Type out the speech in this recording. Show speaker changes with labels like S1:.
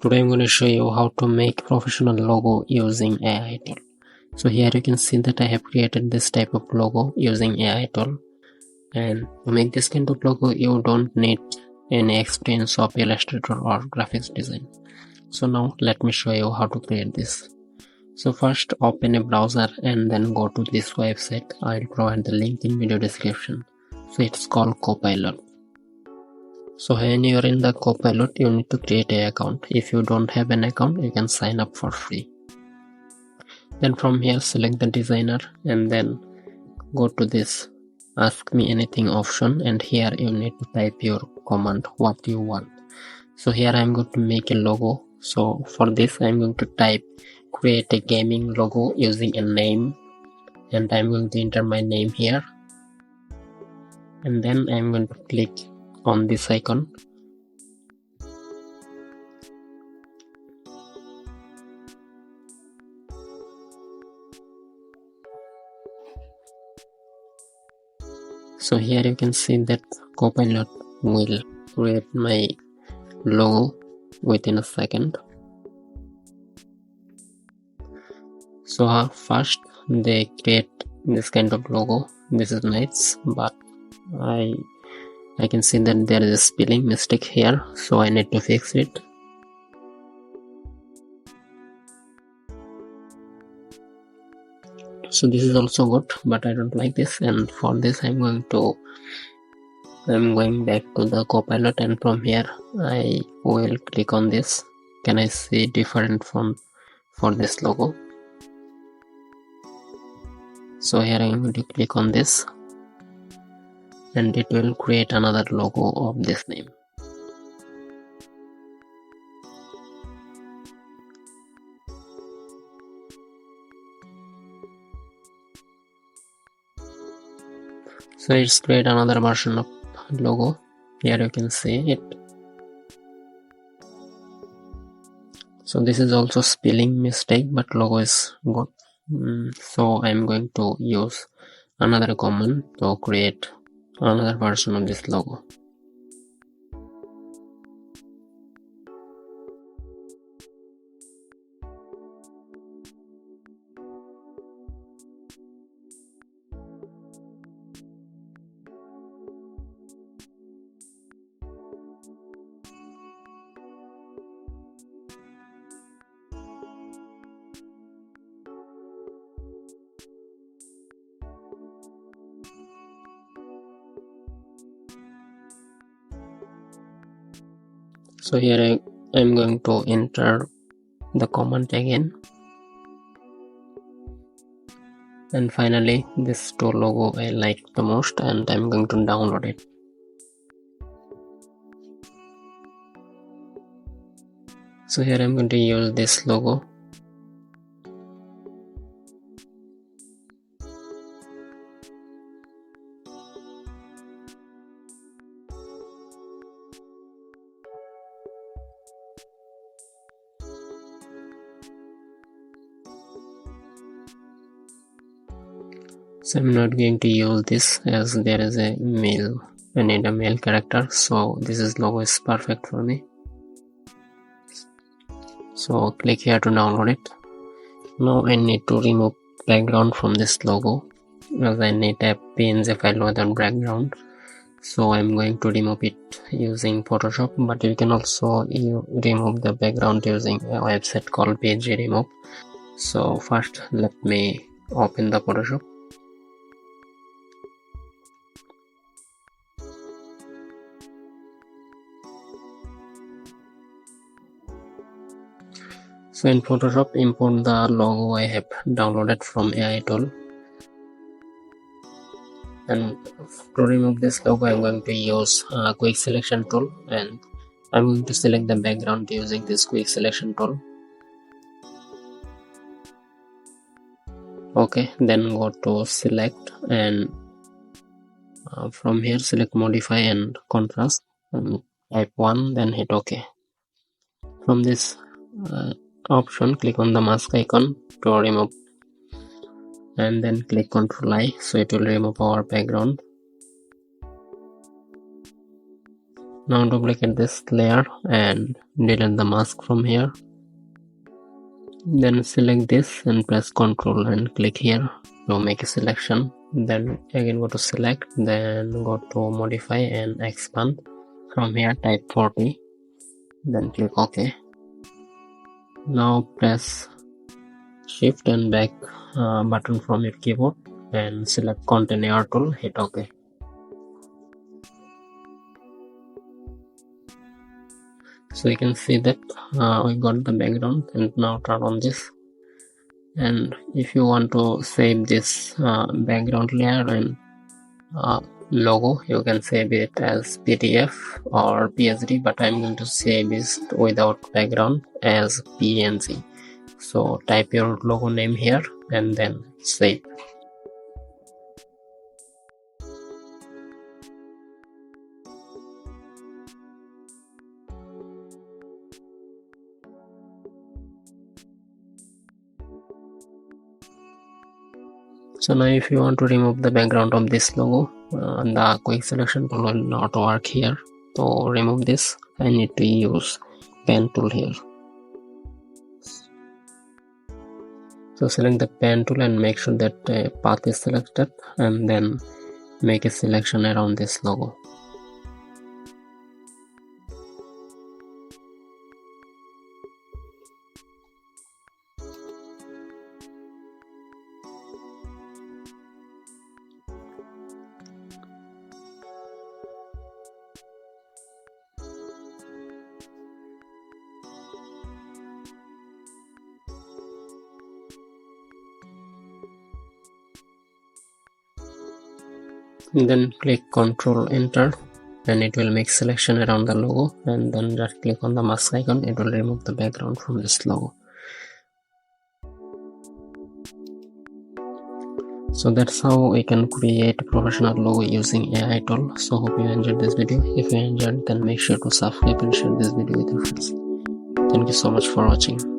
S1: Today I'm going to show you how to make professional logo using AI tool. So here you can see that I have created this type of logo using AI tool, and to make this kind of logo you don't need any experience of Illustrator or graphics design. So now let me show you how to create this. So first open a browser and then go to this website. I'll provide the link in video description. So it's called Copilot. So when you're in the Copilot, you need to create an account. If you don't have an account, you can sign up for free. Then from here select the designer and then go to this ask me anything option, and here you need to type your command what you want. So here I'm going to make a logo. So for this I'm going to type create a gaming logo using a name, and I'm going to enter my name here, and then I'm going to click on this icon. So here you can see that Copilot will create my logo within a second. So first they create this kind of logo. This is nice, but I can see that there is a spelling mistake here, so I need to fix it. So this is also good, but I don't like this, and for this I'm going back to the Copilot, and from here I will click on this. Can I see different font for this logo? So here I'm going to click on this, and it will create another logo of this name. So it's create another version of logo. Here you can see it. So this is also spelling mistake, but logo is good. So I'm going to use another command to create another version of this logo. So here I'm going to enter the command again, and finally this two logo I like the most, and I'm going to download it. So here I'm going to use this logo. So I'm not going to use this as there is a male. I need a male character, so this logo is perfect for me. So click here to download it. Now I need to remove background from this logo, as I need a PNG file without background. So I'm going to remove it using Photoshop, but you can also remove the background using a website called Page Remove. So first let me open the Photoshop. So in Photoshop, import the logo I have downloaded from AI tool. And to remove this logo, I'm going to use quick selection tool, and I'm going to select the background using this quick selection tool. Okay, then go to select, and from here select modify and contrast, and type 1, then hit OK. From this option, click on the mask icon to remove, and then click Ctrl I, so it will remove our background. Now duplicate this layer and delete the mask from here. Then select this and press Ctrl and click here to make a selection. Then again go to select, then go to modify and expand. From here type 40, then click OK. Now press shift and back button from your keyboard and select container tool, hit OK. So you can see that we got the background, and now turn on this. And if you want to save this background layer and logo, you can save it as PDF or PSD, but I'm going to save it without background as PNG. So type your logo name here and then save. So now if you want to remove the background of this logo, the quick selection tool will not work here. To remove this, I need to use pen tool here. So select the pen tool and make sure that path is selected, and then make a selection around this logo. And then click Ctrl Enter and it will make selection around the logo, and then just click on the mask icon. It will remove the background from this logo. So that's how we can create a professional logo using AI tool. So hope you enjoyed this video. If you enjoyed, then make sure to subscribe and share this video with your friends. Thank you so much for watching.